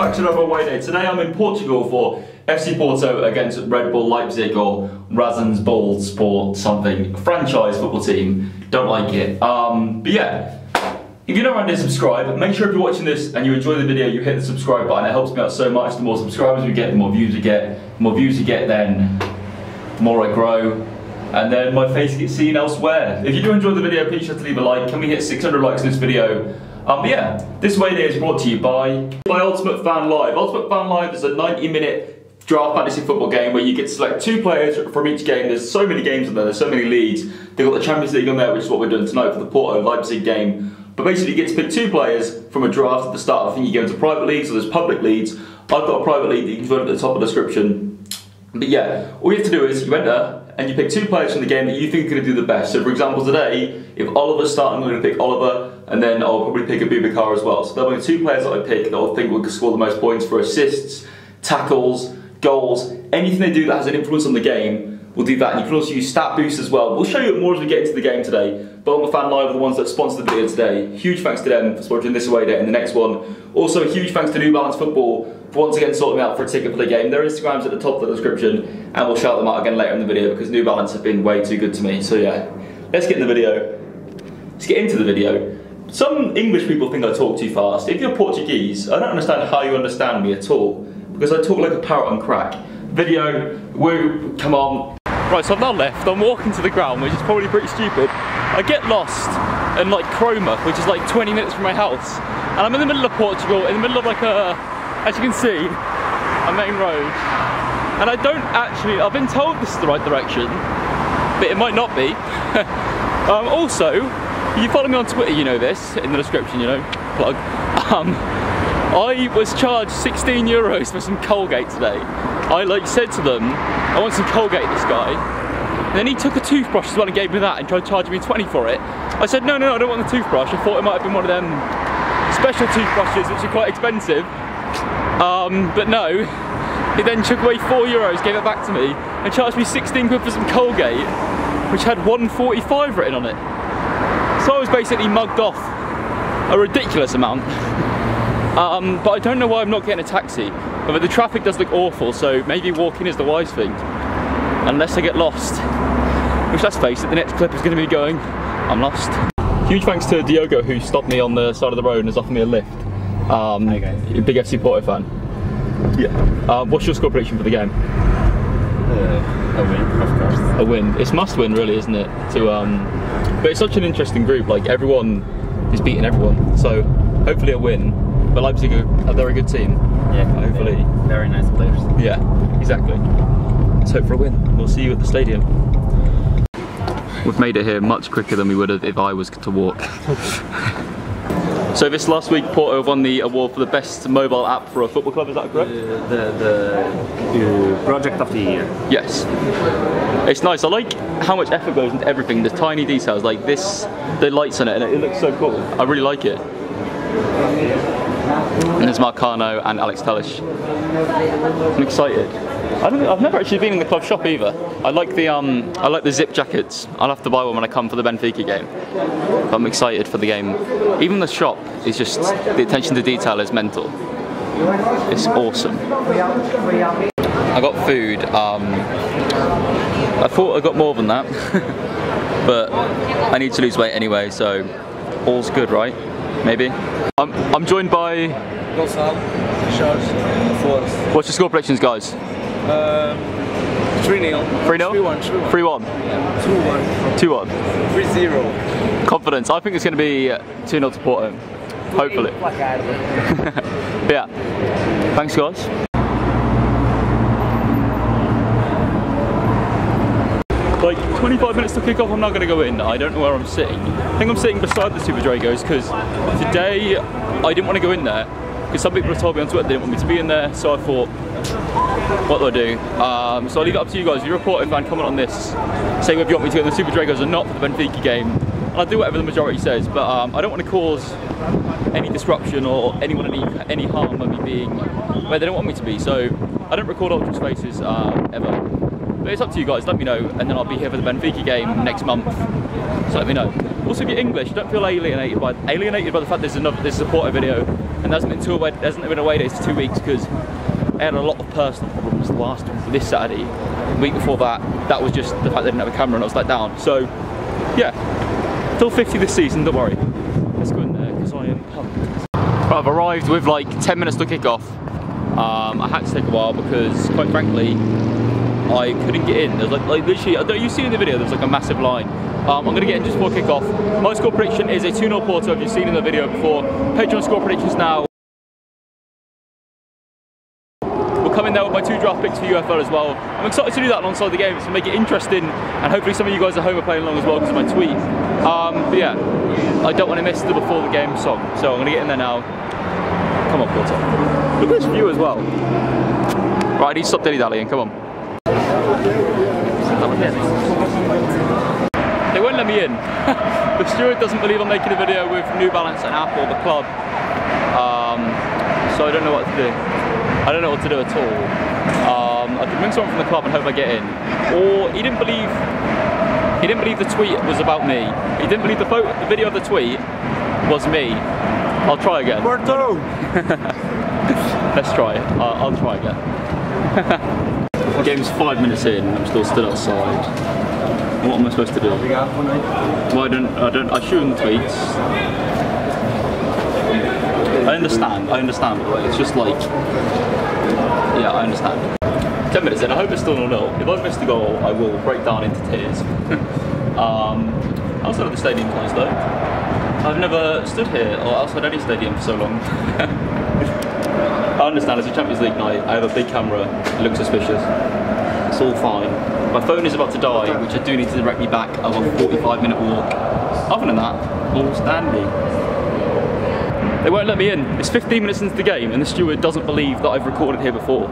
back to another away day. Today I'm in Portugal for FC Porto against Red Bull Leipzig or Rasenball Sport something. Franchise football team. Don't like it. But yeah, if you're not around here, subscribe. Make sure if you're watching this and you enjoy the video, you hit the subscribe button. It helps me out so much. The more subscribers we get, the more views we get. The more views you get, then the more I grow. And then my face gets seen elsewhere. If you do enjoy the video, please just leave a like. Can we hit 600 likes in this video? But yeah, this Awayday is brought to you by Ultimate Fan Live. Ultimate Fan Live is a 90-minute draft fantasy football game where you get to select 2 players from each game. There's so many games on there, there's so many leagues. They've got the Champions League on there, which is what we're doing tonight for the Porto Leipzig game. But basically you get to pick 2 players from a draft at the start. I think you go into private leagues or there's public leagues. I've got a private league that you can join at the top of the description. But yeah, all you have to do is you enter and you pick 2 players from the game that you think are going to do the best. So for example today, if Oliver's starting, I'm going to pick Oliver, and then I'll probably pick Abubakar as well. So there'll be 2 players that I pick that I think will score the most points for assists, tackles, goals, anything they do that has an influence on the game, we'll do that. And you can also use stat boosts as well. We'll show you more as we get into the game today. But Ultimate Fan Live are the ones that sponsored the video today. Huge thanks to them for sponsoring this away day and the next one. Also a huge thanks to New Balance Football for once again sorting me out for a ticket for the game. Their Instagram's at the top of the description, and we'll shout them out again later in the video because New Balance have been way too good to me. So yeah, let's get in the video. Let's get into the video. Some English people think I talk too fast. If you're Portuguese, I don't understand how you understand me at all, because I talk like a parrot on crack. Video, woo, come on. Right, so I've now left. I'm walking to the ground, which is probably pretty stupid. I get lost in like Cromer, which is like 20 minutes from my house. And I'm in the middle of Portugal, in the middle of like a, as you can see, a main road. And I don't actually, I've been told this is the right direction, but it might not be. Also, if you follow me on Twitter, you know this, in the description, you know, plug. I was charged 16 euros for some Colgate today. I like said to them, I want some Colgate, this guy. And then he took a toothbrush as well and gave me that and tried to charge me 20 for it. I said, no, I don't want the toothbrush. I thought it might have been one of them special toothbrushes, which are quite expensive. But no, he then took away 4 euros, gave it back to me, and charged me 16 quid for some Colgate, which had 1.45 written on it. So I was basically mugged off a ridiculous amount. But I don't know why I'm not getting a taxi. But the traffic does look awful, so maybe walking is the wise thing. Unless I get lost. Which, let's face it, the next clip is going to be going, I'm lost. Huge thanks to Diogo who stopped me on the side of the road and has offered me a lift. Hi guys. You're a big FC Porto fan. Yeah. What's your score prediction for the game? A win, of course. A win. It's must win really, isn't it? But it's such an interesting group, like everyone is beating everyone. So hopefully a win. But Leipzig are they're a good team. Yeah, hopefully. Very nice players. Yeah, exactly. Let's hope for a win. We'll see you at the stadium. We've made it here much quicker than we would have if I was to walk. So this last week Porto won the award for the best mobile app for a football club, is that correct? The project of the year. Yes. It's nice, I like how much effort goes into everything, the tiny details like this, the lights on it, and it looks so cool. I really like it. And there's Marcano and Alex Telles. I'm excited. I've never actually been in the club shop either. I like the zip jackets. I'll have to buy one when I come for the Benfica game. But I'm excited for the game. Even the shop is just, the attention to detail is mental. It's awesome. I got food. I thought I got more than that. But I need to lose weight anyway, so all's good, right? Maybe. I'm joined by Gonçalo, Jorge, Force. What's your score predictions, guys? 3-0. 3-0? 3-1. 2-1. 2-1. 3-0. Confidence. I think it's going to be 2-0 to Porto. Hopefully. Yeah. Thanks, guys. Like 25 minutes to kick off, I'm not going to go in. I don't know where I'm sitting. I think I'm sitting beside the Super Dragos because today I didn't want to go in there because some people have told me on Twitter they didn't want me to be in there, so I thought, what do I do? So I'll leave it up to you guys. If you're a Porto fan, comment on this. Say whether you want me to go in the Super Dragos or not for the Benfica game. And I'll do whatever the majority says, but I don't want to cause any disruption or anyone any harm by me being where they don't want me to be. So I don't record Ultras faces ever. But it's up to you guys, let me know, and then I'll be here for the Benfica game next month. So let me know. Also, if you're English, don't feel alienated by the fact this is a Porto video. and there hasn't been away days for 2 weeks because I had a lot of personal problems this Saturday. The week before that, that was just the fact they didn't have a camera and I was let down. So, yeah, still 50 this season, don't worry. Let's go in there because I am pumped. Right, I've arrived with like 10 minutes to kick off. I had to take a while because, quite frankly, I couldn't get in. There's like literally, you see in the video, there's like a massive line. I'm going to get in just before kick-off. My score prediction is a 2-0 Porto, if you've seen in the video before. Patreon score predictions now. We'll come in there with my 2 draft picks for UFL as well. I'm excited to do that alongside the game to make it interesting, and hopefully some of you guys at home are playing along as well because of my tweet. But yeah, I don't want to miss the before the game song, so I'm going to get in there now. Come on, Porto. Look at this view as well. Right, I need to stop dilly-dallying, come on. They won't let me in. The steward doesn't believe I'm making a video with New Balance and Apple, the club. So I don't know what to do. I don't know what to do at all. I could bring someone from the club and hope I get in. Or he didn't believe the tweet was about me. He didn't believe the video of the tweet was me. I'll try again. Porto! Let's try it. I'll try again. The game's 5 minutes in, I'm still stood outside. What am I supposed to do? Well, I shoot in tweets. I understand, but it's just like, yeah, I understand. 10 minutes in, I hope it's still 0-0. If I've missed a goal, I will break down into tears. Outside of the stadium twice though. I've never stood here or outside any stadium for so long. I understand, it's a Champions League night, I have a big camera, it looks suspicious. It's all fine. My phone is about to die, which I do need to direct me back of a 45-minute walk. Other than that, all standing. They won't let me in. It's 15 minutes into the game and the steward doesn't believe that I've recorded here before.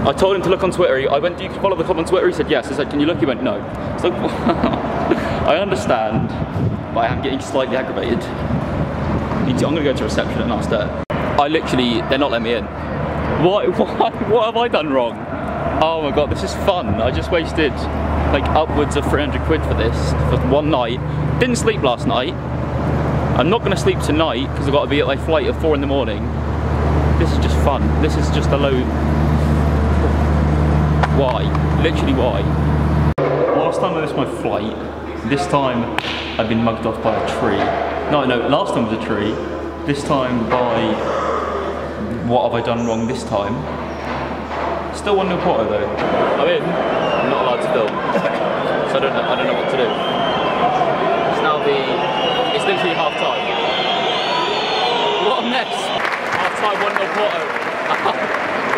I told him to look on Twitter. I went, do you follow the club on Twitter? He said yes. I said, can you look? He went, no. It's like, I understand, but I am getting slightly aggravated. I'm going to go to reception and ask her. They're not letting me in. What have I done wrong? Oh my god, this is fun. I just wasted like upwards of 300 quid for this, for one night. Didn't sleep last night. I'm not going to sleep tonight because I've got to be at my flight at 4 in the morning. This is just fun. This is just a load. Why? Literally why? Last time I missed my flight, this time I've been mugged off by a tree. No, last time was a tree. This time by... What have I done wrong this time? Still 1-0 Porto though. I'm in. I'm not allowed to film. So I don't know what to do. It's literally half time. What a mess. Half time 1-0 Porto.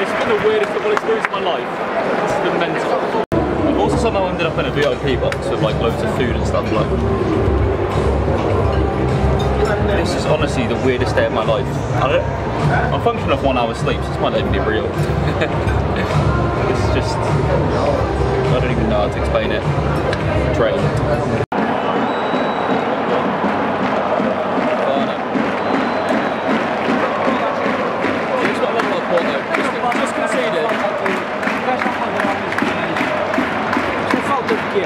It's been the weirdest football experience of my life. It's been mental. I've also somehow ended up in a VIP box with like loads of food and stuff like. This is honestly the weirdest day of my life. I'm functioning off 1 hour's sleep, so this might not even be real. It's just, I don't even know how to explain it. Trained. Just conceded. Falta de quê?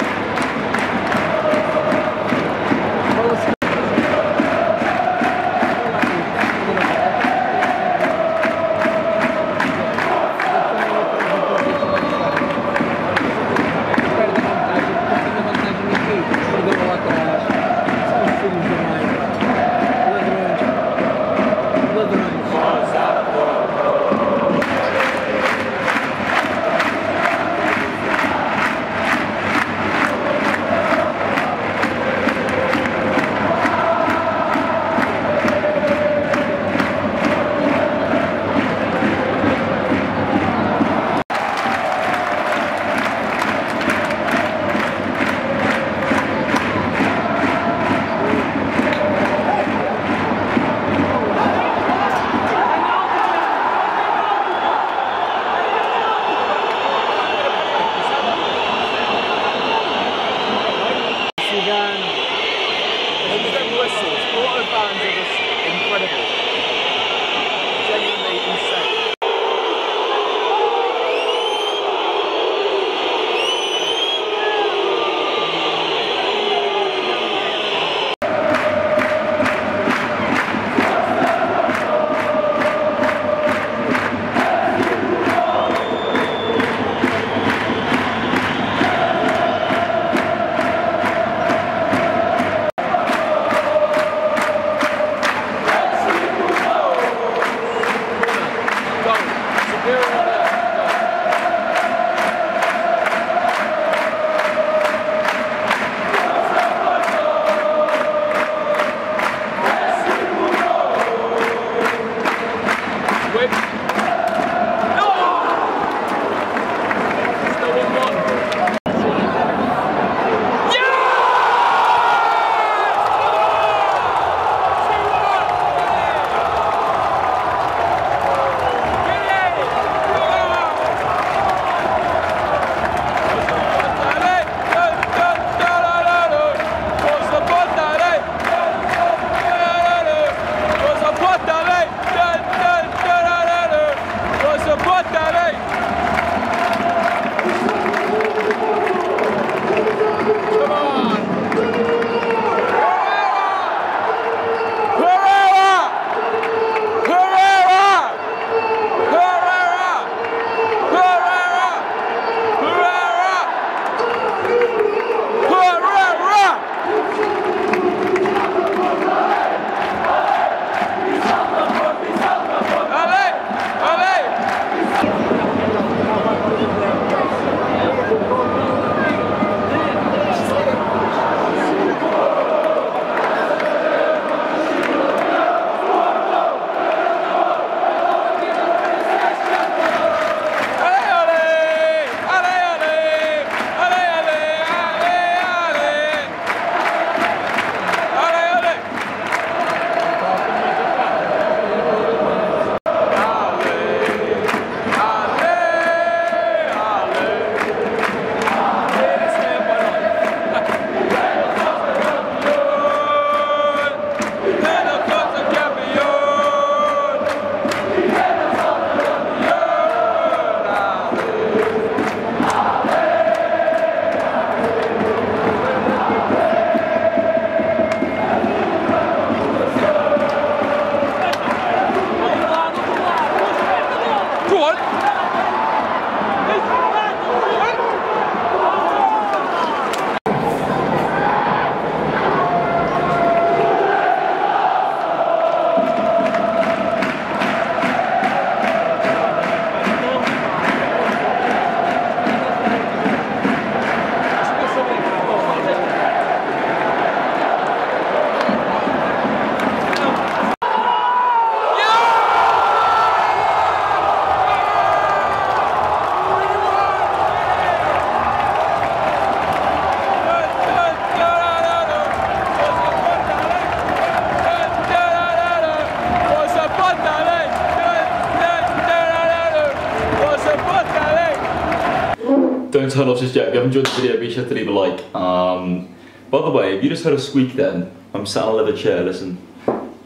Don't turn off just yet. If you haven't enjoyed the video, be sure to leave a like. By the way, if you just heard a squeak then, I'm sat on a leather chair, listen.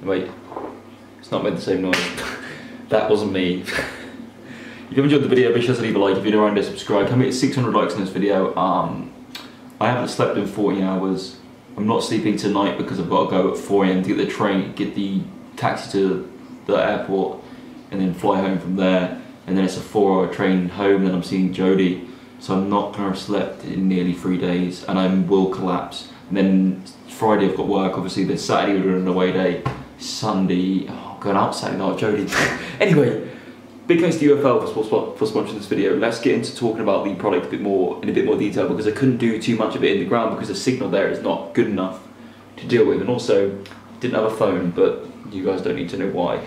Wait, it's not made the same noise. That wasn't me. If you haven't enjoyed the video, be sure to leave a like. If you're new around here, subscribe. Can we get 600 likes in this video? I haven't slept in 40 hours. I'm not sleeping tonight because I've got to go at 4 AM to get the train, get the taxi to the airport, and then fly home from there. And then it's a 4-hour train home, then I'm seeing Jodie. So I'm not going to have slept in nearly 3 days, and I will collapse. And then Friday I've got work, obviously. Then Saturday we're doing an away day. Sunday, oh, I'm going out Saturday night, Jodie. Anyway, big thanks to UFL for sponsoring this video. Let's get into talking about the product in a bit more detail, because I couldn't do too much of it in the ground because the signal there is not good enough to deal with. And also, didn't have a phone, but you guys don't need to know why.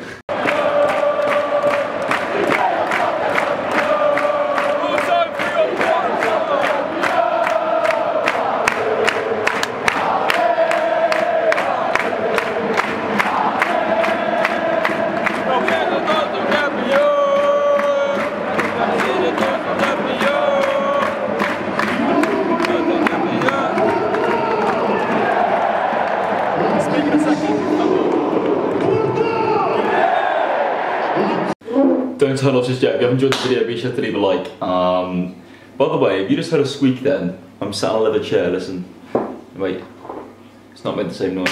Don't turn off just yet. If you haven't enjoyed the video, be sure to leave a like. By the way, if you just heard a squeak then, I'm sat on a leather chair, listen. Wait, it's not made the same noise.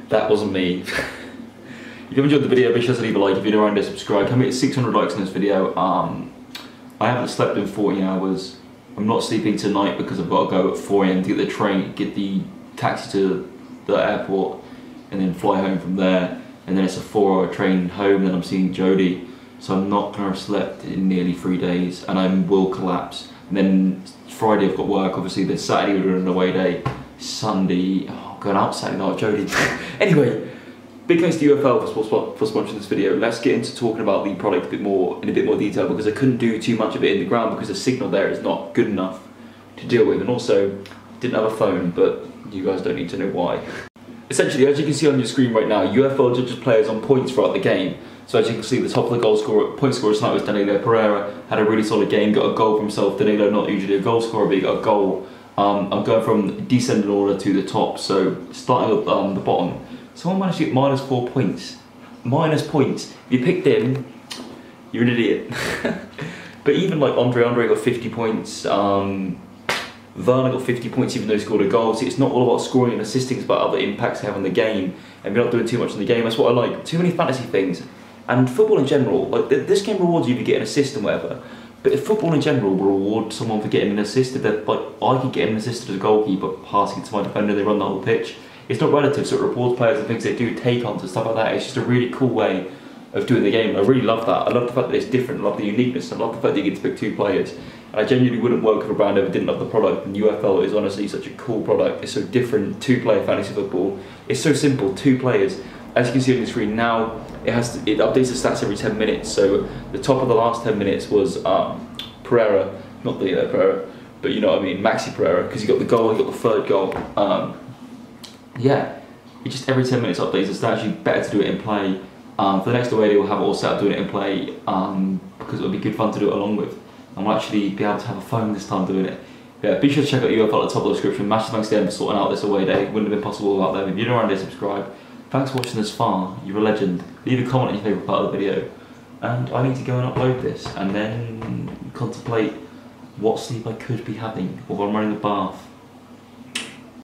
That wasn't me. If you haven't enjoyed the video, be sure to leave a like. If you're new around here, subscribe. Can we get 600 likes in this video? I haven't slept in 40 hours. I'm not sleeping tonight because I've got to go at 4 AM to get the train, get the taxi to the airport, and then fly home from there. And then it's a 4-hour train home, then I'm seeing Jodie. So I'm not going to have slept in nearly 3 days, and I will collapse. And then Friday I've got work, obviously. Then Saturday we're doing an away day. Sunday, oh, I'm going out Saturday night, Jodie. Anyway, big thanks to UFL for sponsoring this video. Let's get into talking about the product in a bit more detail, because I couldn't do too much of it in the ground because the signal there is not good enough to deal with. And also, didn't have a phone, but you guys don't need to know why. Essentially, as you can see on your screen right now, UFL judges players on points throughout the game. So as you can see, the top of the point scorer tonight was Danilo Pereira. Had a really solid game, got a goal for himself. Danilo, not usually a goal scorer, but he got a goal. I'm going from descending order to the top, so starting at the bottom. Someone managed to get -4 points. Minus points. If you picked him, you're an idiot. But even like Andre got 50 points. Werner got 50 points even though he scored a goal. See, it's not all about scoring and assisting, it's about other impacts they have on the game. And we're not doing too much in the game. That's what I like. Too many fantasy things. And football in general, like this game rewards you for getting an assist and whatever. But if football in general will reward someone for getting an assist, that like I could get an assist as a goalkeeper, passing to my defender, they run the whole pitch. It's not relative, so it rewards players and things they do, take-ons and stuff like that. It's just a really cool way of doing the game. I really love that. I love the fact that it's different. I love the uniqueness. I love the fact that you get to pick 2 players. And I genuinely wouldn't work if a brand ever didn't love the product. And UFL is honestly such a cool product. It's so different. 2-player fantasy football. It's so simple. 2 players. As you can see on the screen now, it updates the stats every 10 minutes. So the top of the last 10 minutes was Pereira, not the Pereira, but you know what I mean, Maxi Pereira, because he got the goal, he got the 3rd goal. Yeah, it just every 10 minutes updates the stats. Actually better to do it in play. For the next away day, we'll have it all set up doing it in play, because it'll be good fun to do it along with. And we'll actually be able to have a phone this time doing it. Yeah, be sure to check out UFL at the top of the description. Massive thanks to them for sorting out this away day. Wouldn't have been possible without them. If you're new around here, subscribe. Thanks for watching this far. You're a legend. Leave a comment on your favourite part of the video. And I need to go and upload this and then contemplate what sleep I could be having while I'm running the bath.